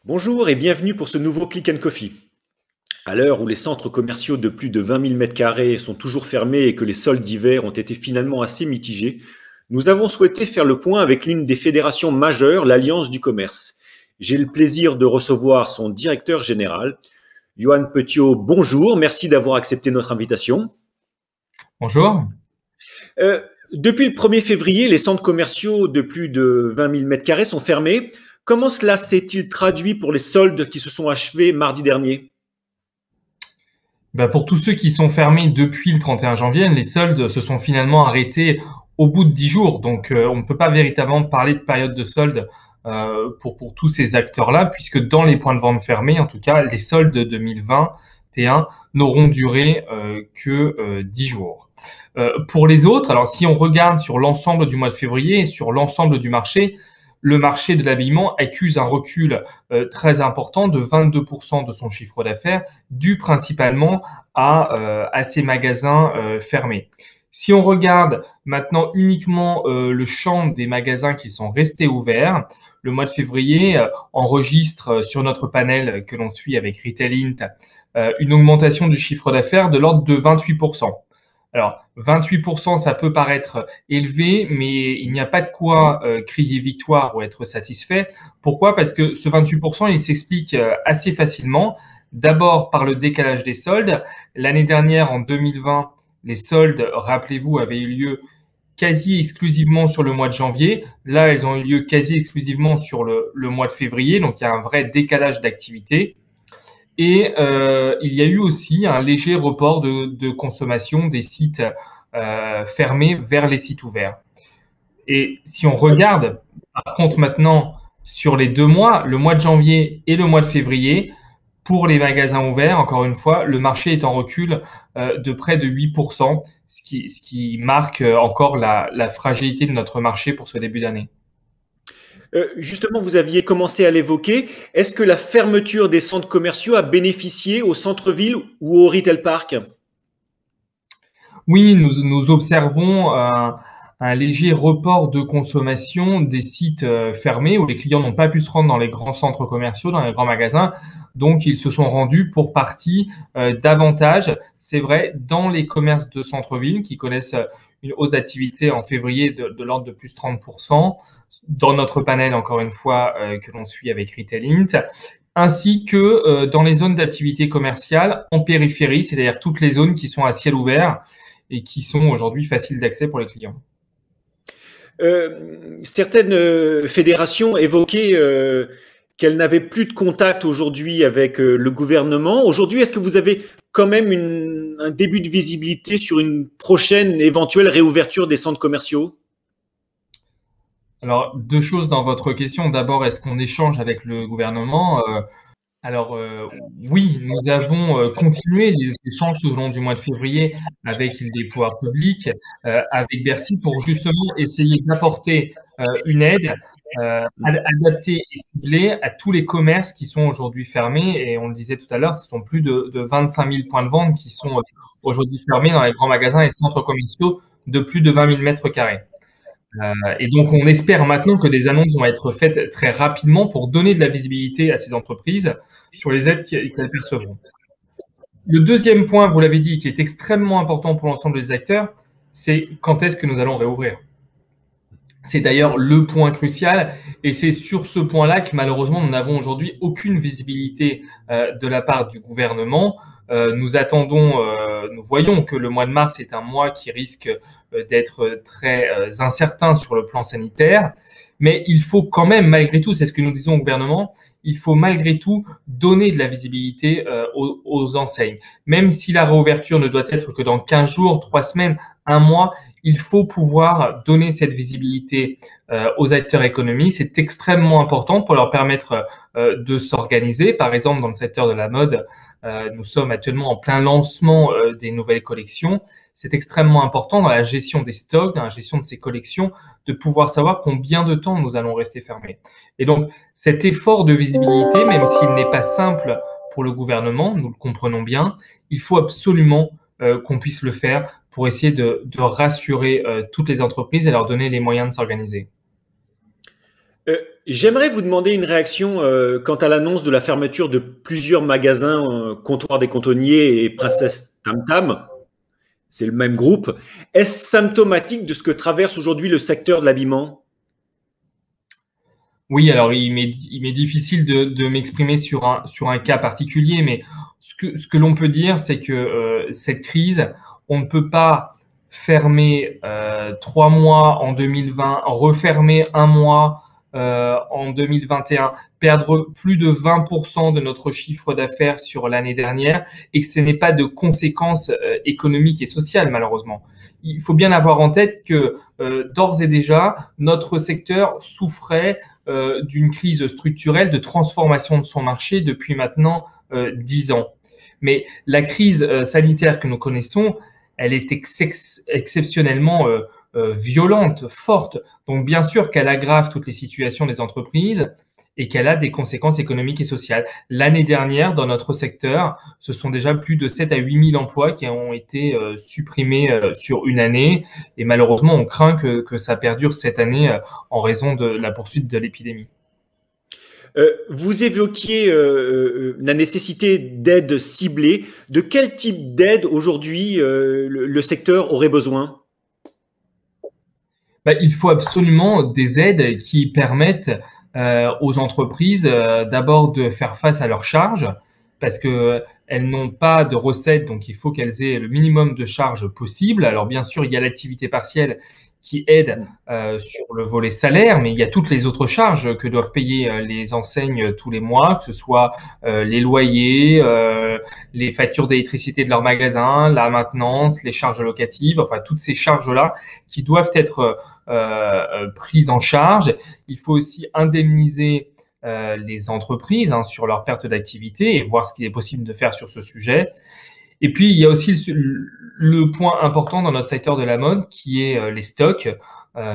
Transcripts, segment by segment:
Bonjour et bienvenue pour ce nouveau Click and Coffee. À l'heure où les centres commerciaux de plus de 20 000 m² sont toujours fermés et que les soldes d'hiver ont été finalement assez mitigés, nous avons souhaité faire le point avec l'une des fédérations majeures, l'Alliance du commerce. J'ai le plaisir de recevoir son directeur général, Johan Petiot. Bonjour, merci d'avoir accepté notre invitation. Bonjour. Depuis le 1er février, les centres commerciaux de plus de 20 000 m² sont fermés. Comment cela s'est-il traduit pour les soldes qui se sont achevés mardi dernier? Pour tous ceux qui sont fermés depuis le 31 janvier, les soldes se sont finalement arrêtés au bout de 10 jours. Donc, on ne peut pas véritablement parler de période de soldes pour tous ces acteurs-là, puisque dans les points de vente fermés, en tout cas, les soldes 2021 n'auront duré que 10 jours. Pour les autres, alors si on regarde sur l'ensemble du mois de février et sur l'ensemble du marché, le marché de l'habillement accuse un recul très important de 22% de son chiffre d'affaires, dû principalement à ces magasins fermés. Si on regarde maintenant uniquement le champ des magasins qui sont restés ouverts, le mois de février enregistre sur notre panel que l'on suit avec Retailint une augmentation du chiffre d'affaires de l'ordre de 28%. Alors, 28%, ça peut paraître élevé, mais il n'y a pas de quoi crier victoire ou être satisfait. Pourquoi? Parce que ce 28%, il s'explique assez facilement. D'abord, par le décalage des soldes. L'année dernière, en 2020, les soldes, rappelez-vous, avaient eu lieu quasi exclusivement sur le mois de janvier. Là, elles ont eu lieu quasi exclusivement sur le mois de février. Donc, il y a un vrai décalage d'activité. Et il y a eu aussi un léger report de consommation des sites fermés vers les sites ouverts. Et si on regarde, par contre, maintenant, sur les 2 mois, le mois de janvier et le mois de février, pour les magasins ouverts, encore une fois, le marché est en recul de près de 8%, ce qui marque encore la fragilité de notre marché pour ce début d'année. Justement, vous aviez commencé à l'évoquer. Est-ce que la fermeture des centres commerciaux a bénéficié au centre-ville ou au retail park? Oui, nous observons un léger report de consommation des sites fermés où les clients n'ont pas pu se rendre dans les grands centres commerciaux, dans les grands magasins. Donc, ils se sont rendus pour partie davantage, c'est vrai, dans les commerces de centre-ville qui connaissent une hausse d'activité en février de l'ordre de plus 30%, dans notre panel, encore une fois, que l'on suit avec Retailint, ainsi que dans les zones d'activité commerciale en périphérie, c'est-à-dire toutes les zones qui sont à ciel ouvert et qui sont aujourd'hui faciles d'accès pour les clients. Certaines fédérations évoquaient qu'elles n'avaient plus de contact aujourd'hui avec le gouvernement. Aujourd'hui, est-ce que vous avez quand même un début de visibilité sur une prochaine éventuelle réouverture des centres commerciaux? Alors, 2 choses dans votre question. D'abord, est-ce qu'on échange avec le gouvernement? Oui, nous avons continué les échanges tout au long du mois de février avec les pouvoirs publics, avec Bercy, pour justement essayer d'apporter une aide adaptée et ciblée à tous les commerces qui sont aujourd'hui fermés. Et on le disait tout à l'heure, ce sont plus de 25 000 points de vente qui sont aujourd'hui fermés dans les grands magasins et centres commerciaux de plus de 20 000 m². Et donc, on espère maintenant que des annonces vont être faites très rapidement pour donner de la visibilité à ces entreprises sur les aides qu'elles percevront. Le deuxième point, vous l'avez dit, qui est extrêmement important pour l'ensemble des acteurs, c'est quand est-ce que nous allons réouvrir. C'est d'ailleurs le point crucial et c'est sur ce point-là que malheureusement, nous n'avons aujourd'hui aucune visibilité de la part du gouvernement. Nous voyons que le mois de mars est un mois qui risque d'être très incertain sur le plan sanitaire, mais il faut quand même, malgré tout, c'est ce que nous disons au gouvernement, il faut malgré tout donner de la visibilité aux enseignes. Même si la réouverture ne doit être que dans 15 jours, 3 semaines, 1 mois, il faut pouvoir donner cette visibilité aux acteurs économiques. C'est extrêmement important pour leur permettre de s'organiser. Par exemple, dans le secteur de la mode, nous sommes actuellement en plein lancement des nouvelles collections. C'est extrêmement important dans la gestion des stocks, dans la gestion de ces collections, de pouvoir savoir combien de temps nous allons rester fermés. Et donc, cet effort de visibilité, même s'il n'est pas simple pour le gouvernement, nous le comprenons bien, il faut absolument qu'on puisse le faire pour essayer de rassurer toutes les entreprises et leur donner les moyens de s'organiser. Euh, J'aimerais vous demander une réaction quant à l'annonce de la fermeture de plusieurs magasins Comptoir des Cantonniers et Princesse Tam Tam. C'est le même groupe. Est-ce symptomatique de ce que traverse aujourd'hui le secteur de l'habillement? Oui, alors il m'est difficile de m'exprimer sur un cas particulier, mais ce que l'on peut dire, c'est que cette crise, on ne peut pas fermer 3 mois en 2020, refermer un mois en 2021, perdre plus de 20% de notre chiffre d'affaires sur l'année dernière et que ce n'est pas de conséquences économiques et sociales, malheureusement. Il faut bien avoir en tête que d'ores et déjà, notre secteur souffrait d'une crise structurelle de transformation de son marché depuis maintenant 10 ans. Mais la crise sanitaire que nous connaissons, elle est exceptionnellement violente, forte. Donc bien sûr qu'elle aggrave toutes les situations des entreprises et qu'elle a des conséquences économiques et sociales. L'année dernière, dans notre secteur, ce sont déjà plus de 7 à 8 000 emplois qui ont été supprimés sur une année. Et malheureusement, on craint que ça perdure cette année en raison de la poursuite de l'épidémie. Vous évoquiez la nécessité d'aide ciblée. De quel type d'aide aujourd'hui le secteur aurait besoin? Bah, il faut absolument des aides qui permettent aux entreprises d'abord de faire face à leurs charges parce qu'elles n'ont pas de recettes, donc il faut qu'elles aient le minimum de charges possible. Alors bien sûr, il y a l'activité partielle qui aide sur le volet salaire, mais il y a toutes les autres charges que doivent payer les enseignes tous les mois, que ce soit les loyers, les factures d'électricité de leur magasin, la maintenance, les charges locatives, enfin toutes ces charges-là qui doivent être prises en charge. Il faut aussi indemniser les entreprises sur leur perte d'activité et voir ce qu'il est possible de faire sur ce sujet. Et puis, il y a aussi le point important dans notre secteur de la mode qui est les stocks.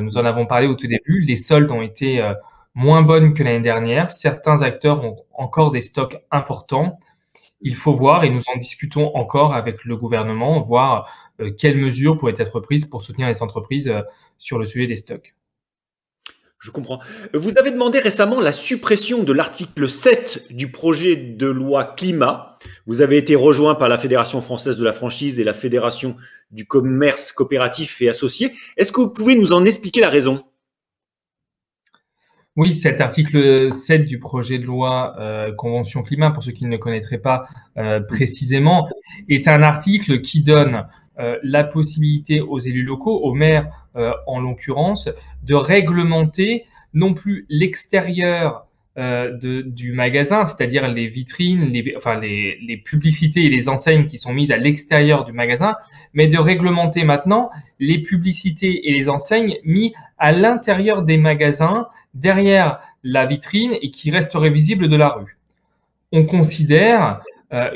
Nous en avons parlé au tout début. Les soldes ont été moins bonnes que l'année dernière. Certains acteurs ont encore des stocks importants. Il faut voir, et nous en discutons encore avec le gouvernement, voir quelles mesures pourraient être prises pour soutenir les entreprises sur le sujet des stocks. Je comprends. Vous avez demandé récemment la suppression de l'article 7 du projet de loi climat. Vous avez été rejoint par la Fédération française de la franchise et la Fédération du commerce coopératif et associé. Est-ce que vous pouvez nous en expliquer la raison? Oui, cet article 7 du projet de loi Convention climat, pour ceux qui ne le connaîtraient pas précisément, est un article qui donne la possibilité aux élus locaux, aux maires en l'occurrence, de réglementer non plus l'extérieur du magasin, c'est-à-dire les vitrines, les publicités et les enseignes qui sont mises à l'extérieur du magasin, mais de réglementer maintenant les publicités et les enseignes mises à l'intérieur des magasins, derrière la vitrine et qui resteraient visibles de la rue. On considère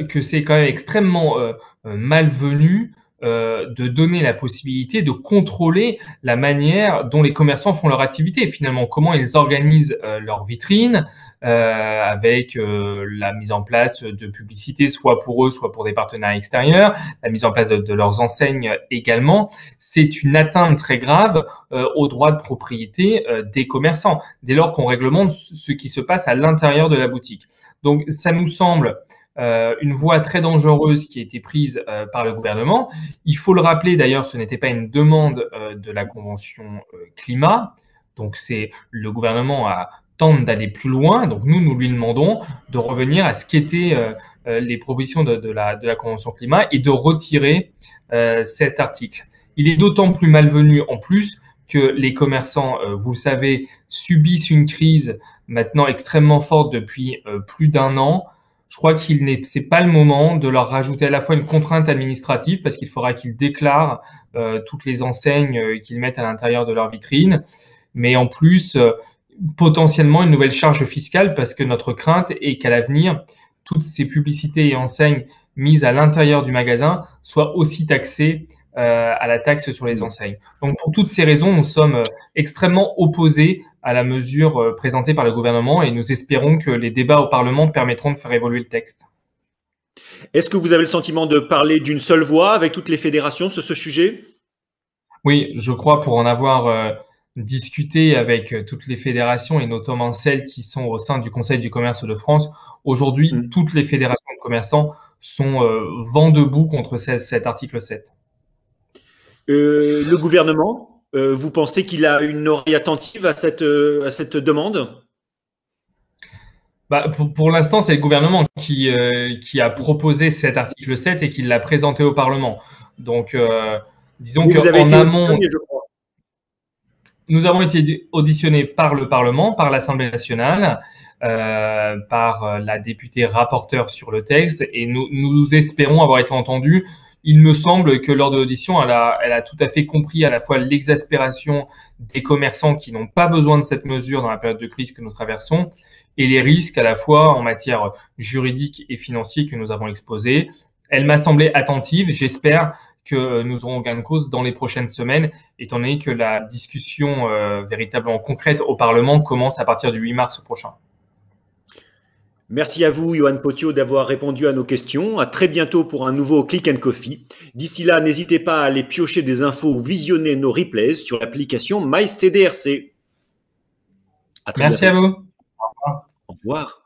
que c'est quand même extrêmement malvenu de donner la possibilité de contrôler la manière dont les commerçants font leur activité, finalement, comment ils organisent leurs vitrines avec la mise en place de publicités, soit pour eux, soit pour des partenaires extérieurs, la mise en place de leurs enseignes également. C'est une atteinte très grave aux droits de propriété des commerçants, dès lors qu'on réglemente ce qui se passe à l'intérieur de la boutique. Donc, ça nous semble une voie très dangereuse qui a été prise par le gouvernement. Il faut le rappeler d'ailleurs, ce n'était pas une demande de la Convention climat. Donc c'est le gouvernement tente d'aller plus loin. Donc nous lui demandons de revenir à ce qu'étaient les propositions de la Convention climat et de retirer cet article. Il est d'autant plus malvenu en plus que les commerçants, vous le savez, subissent une crise maintenant extrêmement forte depuis plus d'un an. Je crois c'est pas le moment de leur rajouter à la fois une contrainte administrative parce qu'il faudra qu'ils déclarent toutes les enseignes qu'ils mettent à l'intérieur de leur vitrine, mais en plus potentiellement une nouvelle charge fiscale parce que notre crainte est qu'à l'avenir, toutes ces publicités et enseignes mises à l'intérieur du magasin soient aussi taxées à la taxe sur les enseignes. Donc pour toutes ces raisons, nous sommes extrêmement opposés à la mesure présentée par le gouvernement et nous espérons que les débats au Parlement permettront de faire évoluer le texte. Est-ce que vous avez le sentiment de parler d'une seule voix avec toutes les fédérations sur ce sujet? Oui, je crois pour en avoir discuté avec toutes les fédérations et notamment celles qui sont au sein du Conseil du commerce de France. Aujourd'hui, toutes les fédérations de commerçants sont vent debout contre cet article 7. Le gouvernement, vous pensez qu'il a une oreille attentive à cette demande? Pour l'instant, c'est le gouvernement qui a proposé cet article 7 et qui l'a présenté au Parlement. Donc, disons qu'en amont, nous avons été auditionnés par le Parlement, par l'Assemblée nationale, par la députée rapporteure sur le texte, et nous espérons avoir été entendus. Il me semble que lors de l'audition, elle a tout à fait compris à la fois l'exaspération des commerçants qui n'ont pas besoin de cette mesure dans la période de crise que nous traversons et les risques à la fois en matière juridique et financière que nous avons exposés. Elle m'a semblé attentive. J'espère que nous aurons gain de cause dans les prochaines semaines, étant donné que la discussion véritablement concrète au Parlement commence à partir du 8 mars prochain. Merci à vous, Johan Potio, d'avoir répondu à nos questions. À très bientôt pour un nouveau Click & Coffee. D'ici là, n'hésitez pas à aller piocher des infos ou visionner nos replays sur l'application MyCDRC. Merci à vous. Au revoir.